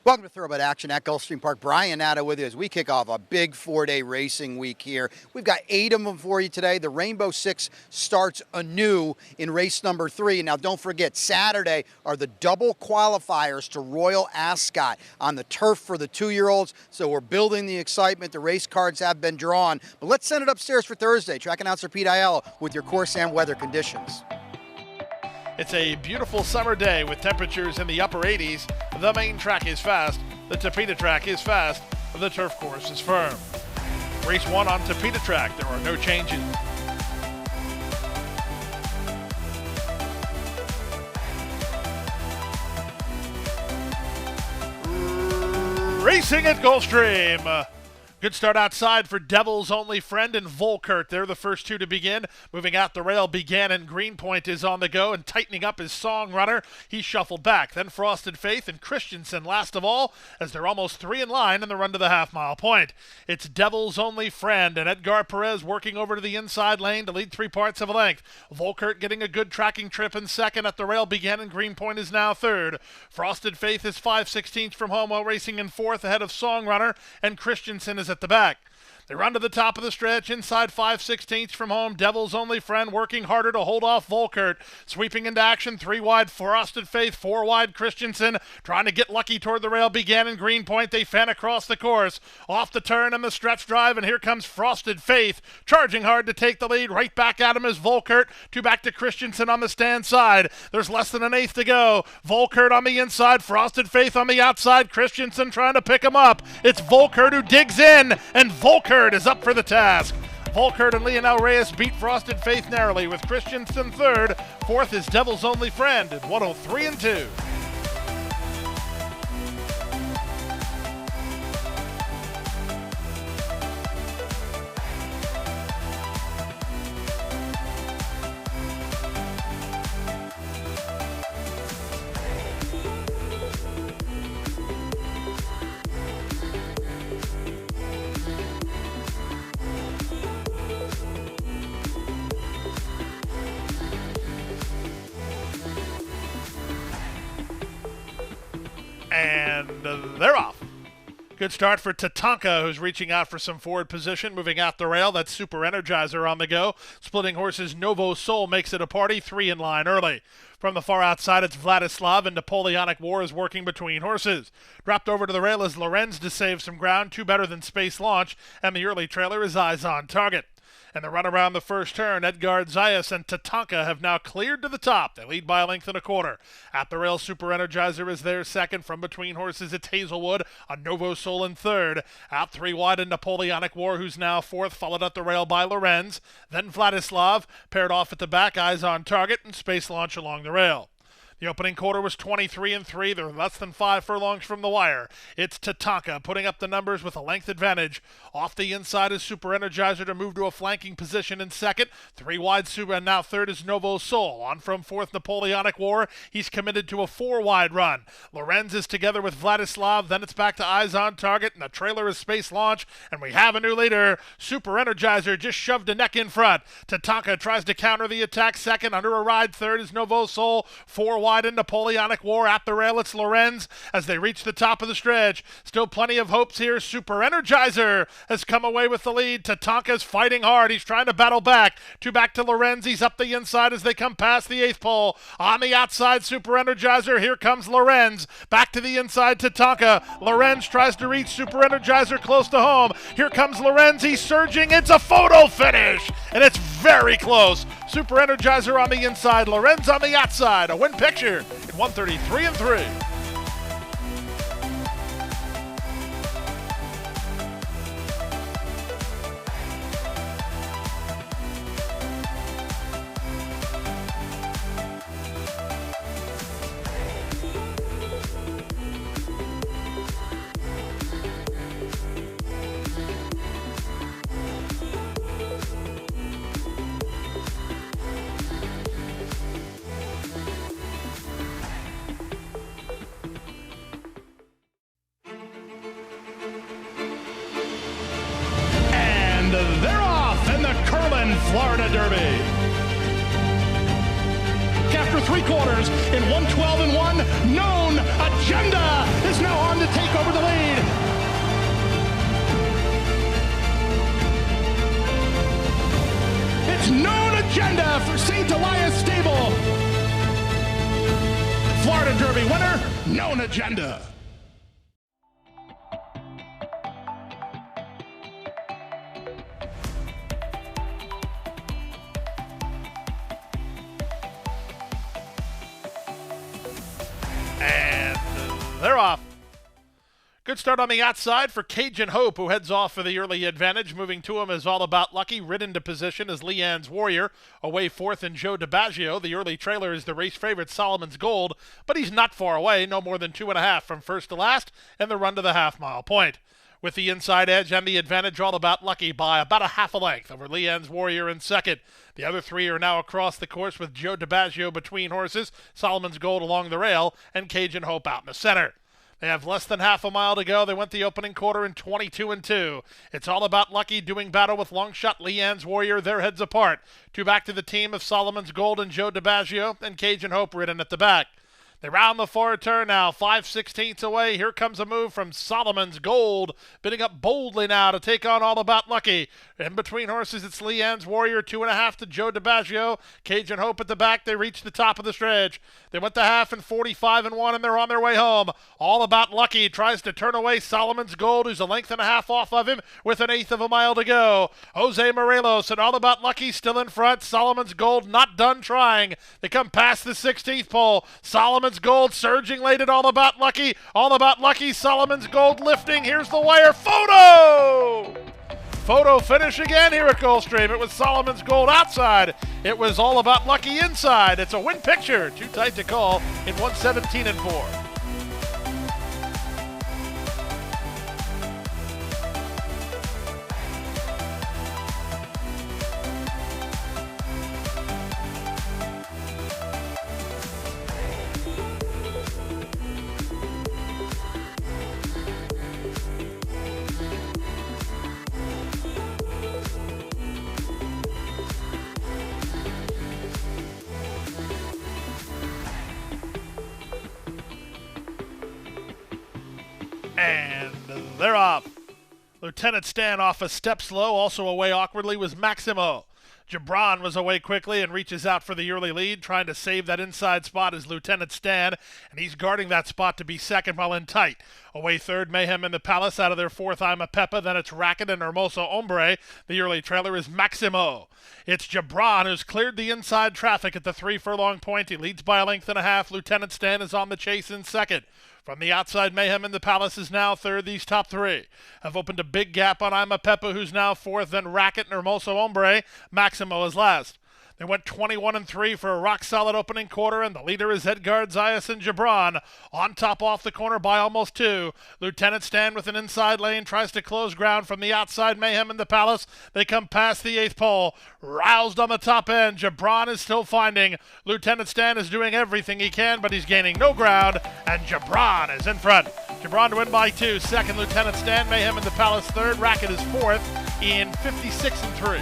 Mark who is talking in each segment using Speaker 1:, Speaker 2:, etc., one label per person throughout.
Speaker 1: Welcome to Thoroughbred Action at Gulfstream Park. Brian Natta with you as we kick off a big 4-day racing week here. We've got 8 of them for you today. The Rainbow Six starts anew in race number 3. Now don't forget, Saturday are the double qualifiers to Royal Ascot on the turf for the 2-year-olds. So we're building the excitement. The race cards have been drawn. But let's send it upstairs for Thursday. Track announcer Pete Aiello with your course and weather conditions.
Speaker 2: It's a beautiful summer day with temperatures in the upper 80s. The main track is fast. The Tapeta track is fast. The turf course is firm. Race 1 on Tapeta track. There are no changes. Racing at Gulfstream. Good start outside for Devil's Only Friend and Volkert. They're the first two to begin. Moving out the rail, Began Greenpoint is on the go and tightening up his Song Runner. He shuffled back. Then Frosted Faith and Christensen last of all, as they're almost 3 in line in the run to the half-mile point. It's Devil's Only Friend and Edgar Perez working over to the inside lane to lead 3 parts of a length. Volkert getting a good tracking trip in second. At the rail, Began Greenpoint is now third. Frosted Faith is 5/16 from home while racing in fourth ahead of Song Runner, and Christensen is at the back. They run to the top of the stretch, inside 5/16 from home. Devil's Only Friend working harder to hold off Volkert. Sweeping into action, 3 wide Frosted Faith, 4 wide Christensen. Trying to get lucky toward the rail, Began Greenpoint. They fan across the course. Off the turn and the stretch drive, and here comes Frosted Faith. Charging hard to take the lead. Right back at him is Volkert. 2 back to Christensen on the stand side. There's less than an eighth to go. Volkert on the inside, Frosted Faith on the outside. Christensen trying to pick him up. It's Volkert who digs in, and Volkert is up for the task. Volkert and Leonel Reyes beat Frosted Faith narrowly with Christensen third. Fourth is Devil's Only Friend at 103-2. And they're off. Good start for Tatanka, who's reaching out for some forward position. Moving out the rail, that's Super Energizer on the go. Splitting horses, Novo Soul makes it a party, 3 in line early. From the far outside, it's Vladislav, and Napoleonic War is working between horses. Dropped over to the rail is Lorenz to save some ground, 2 better than Space Launch, and the early trailer is Eyes on Target. And the run around the first turn, Edgar Zayas and Tatanka have now cleared to the top. They lead by a length and a quarter. At the rail, Super Energizer is there second. From between horses, it's Hazelwood, a Novo Soul in third. Out 3 wide in Napoleonic War, who's now fourth, followed at the rail by Lorenz. Then Vladislav, paired off at the back, Eyes on Target, and Space Launch along the rail. The opening quarter was 23-3. They're less than 5 furlongs from the wire. It's Tatanka putting up the numbers with a length advantage. Off the inside is Super Energizer to move to a flanking position in second. 3 wide Super, and now third is Novo Soul. On from fourth, Napoleonic War. He's committed to a 4 wide run. Lorenz is together with Vladislav. Then it's back to Eyes on Target, and the trailer is Space Launch. And we have a new leader. Super Energizer just shoved a neck in front. Tatanka tries to counter the attack second. Under a ride third is Novo Soul. 4 wide in Napoleonic War. At the rail, it's Lorenz as they reach the top of the stretch. Still plenty of hopes here. Super Energizer has come away with the lead. Tatanka's fighting hard. He's trying to battle back. 2 back to Lorenz. He's up the inside as they come past the 8th pole. On the outside, Super Energizer. Here comes Lorenz. Back to the inside, Tatanka. Lorenz tries to reach Super Energizer close to home. Here comes Lorenz. He's surging. It's a photo finish, and it's very close. Super Energizer on the inside, Lorenz on the outside. A win picture at 133-3.
Speaker 3: They're off in the Curlin Florida Derby. After 3 quarters in 112-1, Known Agenda is now on the take over the lead. It's Known Agenda for St. Elias Stable. Florida Derby winner, Known Agenda.
Speaker 2: And they're off. Good start on the outside for Cajun Hope, who heads off for the early advantage. Moving to him is All About Lucky. Ridden to position is Leanne's Warrior. Away fourth and Joe DiBaggio. The early trailer is the race favorite Solomon's Gold, but he's not far away, no more than 2.5 from first to last, and the run to the half-mile point. With the inside edge and the advantage, All About Lucky by about a half a length over Leanne's Warrior in second. The other three are now across the course with Joe DiBaggio between horses, Solomon's Gold along the rail, and Cajun Hope out in the center. They have less than half a mile to go. They went the opening quarter in 22-2. It's All About Lucky doing battle with long shot Leanne's Warrior. Their heads apart. Two back to the team of Solomon's Gold and Joe DiBaggio, and Cajun Hope ridden at the back. They round the forward turn now, 5/16 away. Here comes a move from Solomon's Gold, bidding up boldly now to take on All About Lucky. In between horses, it's Leanne's Warrior, 2.5 to Joe DiBaggio. Cajun Hope at the back. They reach the top of the stretch. They went the half in 45-1, and they're on their way home. All About Lucky tries to turn away Solomon's Gold, who's a length and a half off of him, with 1/8 of a mile to go. Jose Morelos and All About Lucky still in front. Solomon's Gold not done trying. They come past the 16th pole. Solomon's Gold surging late at All About Lucky. All About Lucky, Solomon's Gold lifting. Here's the wire. Photo! Photo finish again here at Gulfstream. It was Solomon's Gold outside. It was All About Lucky inside. It's a win picture. Too tight to call in 1:17-4. And they're off. Lieutenant Stan off a step slow. Also away awkwardly was Maximo. Gibran was away quickly and reaches out for the early lead. Trying to save that inside spot is Lieutenant Stan, and he's guarding that spot to be second while in tight. Away third, Mayhem in the Palace. Out of their fourth, I'm a Peppa. Then it's Racket and Hermoso Hombre. The early trailer is Maximo. It's Gibran who's cleared the inside traffic at the 3 furlong point. He leads by a length and a half. Lieutenant Stan is on the chase in second. From the outside, Mayhem in the Palace is now third. These top three have opened a big gap on I'm a Peppa, who's now fourth. Then Racket and Hermoso Hombre. Maximo is last. They went 21-3 for a rock-solid opening quarter, and the leader is Edgar Zayas and Gibran. On top off the corner by almost 2. Lieutenant Stan with an inside lane tries to close ground from the outside. Mayhem in the Palace. They come past the 8th pole. Roused on the top end. Gibran is still finding. Lieutenant Stan is doing everything he can, but he's gaining no ground, and Gibran is in front. Gibran to win by 2. Second, Lieutenant Stan. Mayhem in the Palace third. Racket is fourth in 56-3.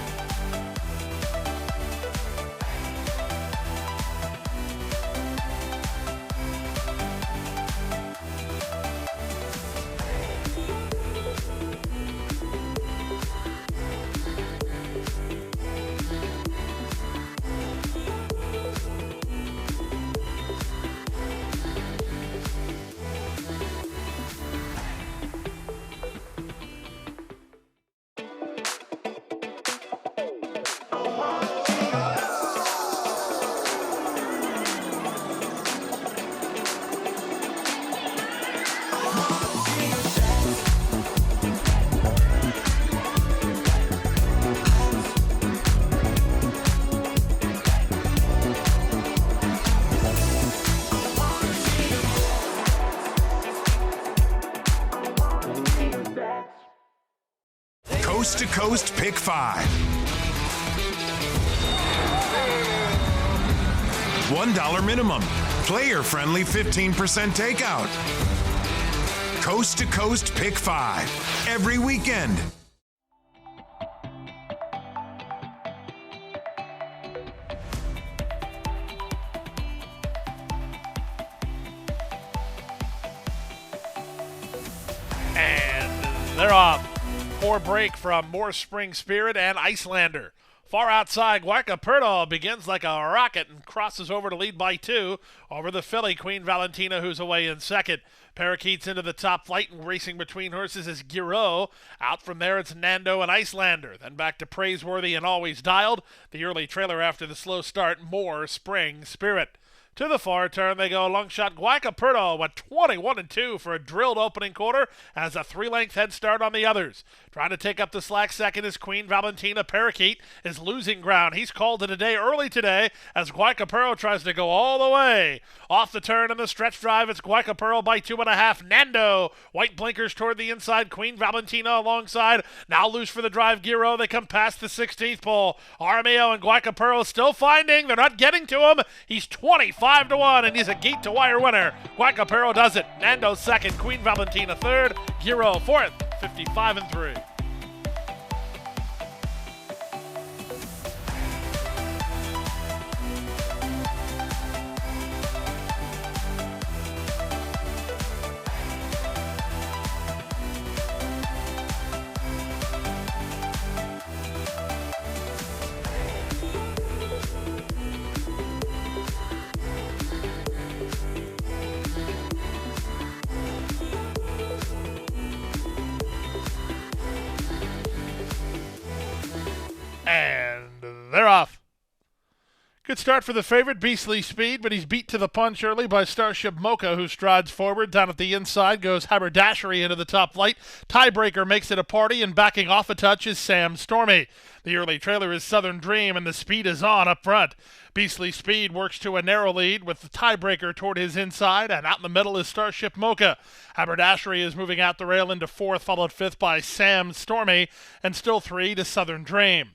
Speaker 4: Coast to Coast Pick 5. $1 minimum. Player-friendly 15% takeout. Coast to Coast Pick 5. Every weekend.
Speaker 2: And they're off. Poor break from More Spring Spirit and Icelander. Far outside, Guaycaperdo begins like a rocket and crosses over to lead by 2 over the filly Queen Valentina, who's away in second. Parakeets into the top flight, and racing between horses is Giro. Out from there, it's Nando and Icelander. Then back to Praiseworthy and Always Dialed. The early trailer after the slow start, More Spring Spirit. To the far turn they go. Long shot Guaycaperdo went 21-2 for a drilled opening quarter, has a 3-length head start on the others. Trying to take up the slack second is Queen Valentina. Parakeet is losing ground. He's called it a day early today as Guaycaperdo tries to go all the way. Off the turn in the stretch drive, it's Guaycaperdo by 2.5. Nando. White blinkers toward the inside. Queen Valentina alongside. Now loose for the drive. Giro. They come past the 16th pole. Armeo and Guaycaperdo still finding. They're not getting to him. He's 25-1, and he's a gate-to-wire winner. Guaycaperdo does it. Nando second. Queen Valentina third. Giro fourth. 55-3. And they're off. Good start for the favorite, Beastly Speed, but he's beat to the punch early by Starship Mocha, who strides forward. Down at the inside goes Haberdashery into the top flight. Tiebreaker makes it a party, and backing off a touch is Sam Stormy. The early trailer is Southern Dream, and the speed is on up front. Beastly Speed works to a narrow lead with the tiebreaker toward his inside, and out in the middle is Starship Mocha. Haberdashery is moving out the rail into fourth, followed fifth by Sam Stormy, and still 3 to Southern Dream.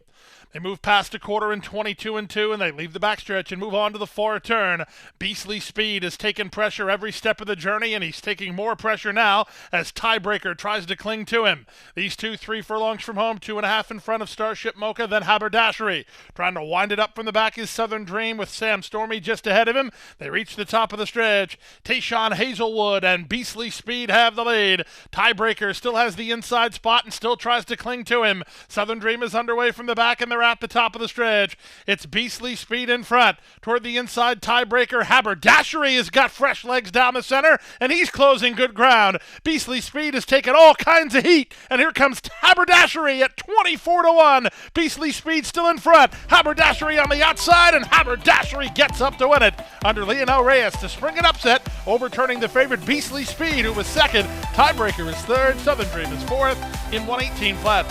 Speaker 2: They move past a quarter in 22-2, and they leave the backstretch and move on to the far turn. Beastly Speed has taken pressure every step of the journey, and he's taking more pressure now as Tiebreaker tries to cling to him. These 3 furlongs from home, 2.5 in front of Starship Mocha, then Haberdashery. Trying to wind it up from the back is Southern Dream with Sam Stormy just ahead of him. They reach the top of the stretch. Tayshawn Hazelwood and Beastly Speed have the lead. Tiebreaker still has the inside spot and still tries to cling to him. Southern Dream is underway from the back, and they're at the top of the stretch. It's Beastly Speed in front. Toward the inside, Tiebreaker. Haberdashery has got fresh legs down the center, and he's closing good ground. Beastly Speed has taken all kinds of heat, and here comes Haberdashery at 24-1. Beastly Speed still in front. Haberdashery on the outside, and Haberdashery gets up to win it under Leonel Reyes to spring an upset, overturning the favorite Beastly Speed, who was second. Tiebreaker is third. Southern Dream is fourth in 118 flat.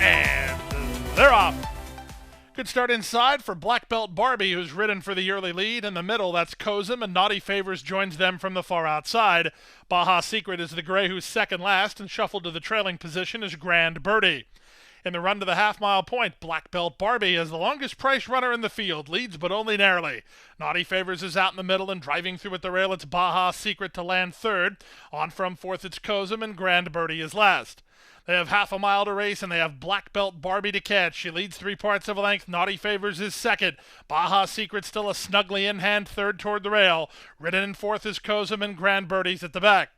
Speaker 2: And they're off. Good start inside for Black Belt Barbie, who's ridden for the early lead. In the middle, that's Kozum, and Naughty Favors joins them from the far outside. Baja Secret is the gray, who's second last, and shuffled to the trailing position is Grand Birdie. In the run to the half-mile point, Black Belt Barbie is the longest price runner in the field, leads but only narrowly. Naughty Favors is out in the middle, and driving through at the rail, it's Baja Secret to land third. On from fourth, it's Kozum, and Grand Birdie is last. They have half a mile to race, and they have Black Belt Barbie to catch. She leads 3/4 of a length. Naughty Favors is second. Baja Secret still a snugly in hand third toward the rail. Ridden in fourth is Kozum, and Grand Birdie's at the back.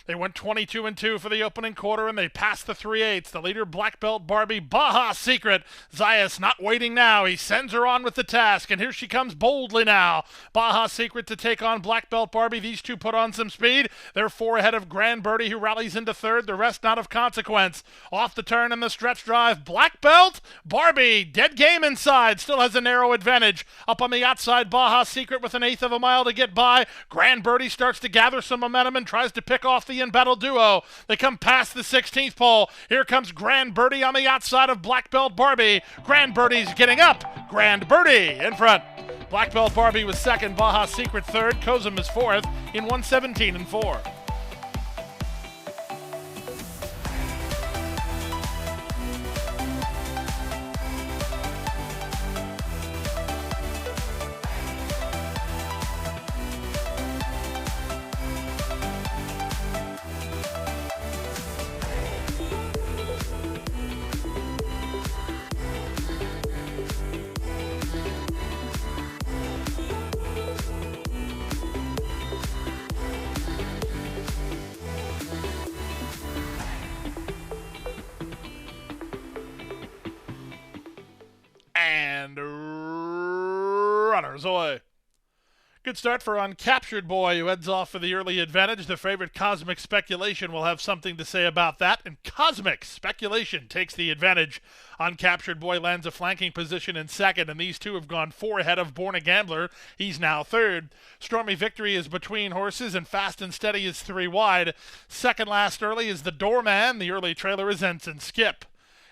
Speaker 2: They went 22-2 for the opening quarter, and they passed the 3/8. The leader, Black Belt Barbie, Baja Secret. Zayas not waiting now. He sends her on with the task, and here she comes boldly now. Baja Secret to take on Black Belt Barbie. These two put on some speed. They're 4 ahead of Grand Birdie, who rallies into third. The rest not of consequence. Off the turn in the stretch drive, Black Belt Barbie, dead game inside, still has a narrow advantage. Up on the outside, Baja Secret with an 1/8 of a mile to get by. Grand Birdie starts to gather some momentum and tries to pick off the in-battle duo. They come past the 16th pole. Here comes Grand Birdie on the outside of Black Belt Barbie. Grand Birdie's getting up. Grand Birdie in front. Black Belt Barbie was second, Baja Secret third, Kozum is fourth in 1:17-4. And runners away. Good start for Uncaptured Boy, who heads off for the early advantage. The favorite Cosmic Speculation will have something to say about that. And Cosmic Speculation takes the advantage. Uncaptured Boy lands a flanking position in second, and these two have gone 4 ahead of Born a Gambler. He's now third. Stormy Victory is between horses, and Fast and Steady is 3 wide. Second last early is the Doorman. The early trailer is Ensign Skip.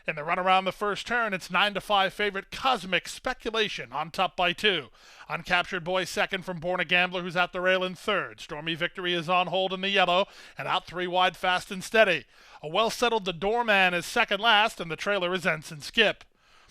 Speaker 2: In the run around the first turn, it's 9-5 favorite Cosmic Speculation on top by 2. Uncaptured Boy second from Born a Gambler, who's at the rail in third. Stormy Victory is on hold in the yellow, and out 3 wide Fast and Steady. A well-settled The Doorman is second last, and the trailer is Ensign Skip.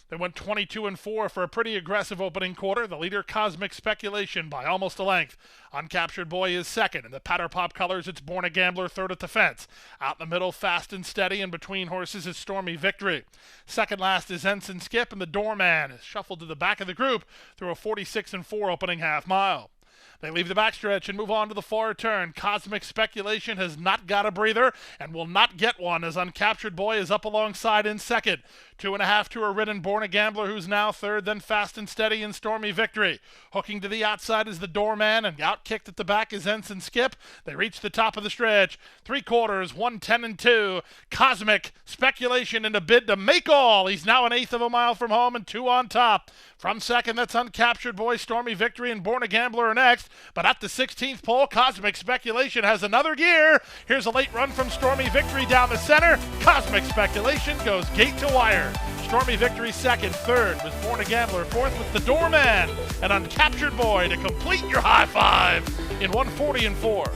Speaker 2: They went 22-4 for a pretty aggressive opening quarter. The leader, Cosmic Speculation, by almost a length. Uncaptured Boy is second. In the Patter Pop colors, it's Born a Gambler third at the fence. Out in the middle, Fast and Steady, and between horses is Stormy Victory. Second last is Ensign Skip, and the Doorman is shuffled to the back of the group through a 46-4 opening half mile. They leave the backstretch and move on to the far turn. Cosmic Speculation has not got a breather and will not get one as Uncaptured Boy is up alongside in second. 2.5 to a ridden Born a Gambler, who's now third, then Fast and Steady and Stormy Victory. Hooking to the outside is the Doorman, and outkicked at the back is Ensign Skip. They reach the top of the stretch. 3/4, 1:10-2. Cosmic Speculation in a bid to make all. He's now an 1/8 of a mile from home and 2 on top. From second, that's Uncaptured Boy, Stormy Victory, and Born a Gambler are next. But at the 16th pole, Cosmic Speculation has another gear. Here's a late run from Stormy Victory down the center. Cosmic Speculation goes gate to wire. Stormy Victory second, third was Born a Gambler, fourth with the Doorman, and Uncaptured Boy to complete your high five in 1:40-4.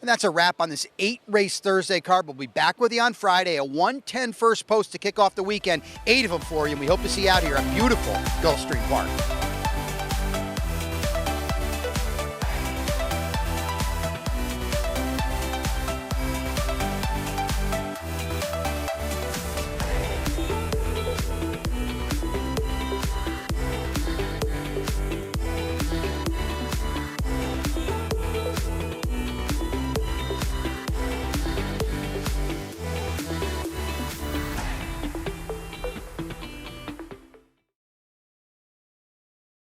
Speaker 1: And that's a wrap on this 8-race Thursday card. We'll be back with you on Friday, a 1:10 first post to kick off the weekend. 8 of them for you, and we hope to see you out here at beautiful Gulfstream Park.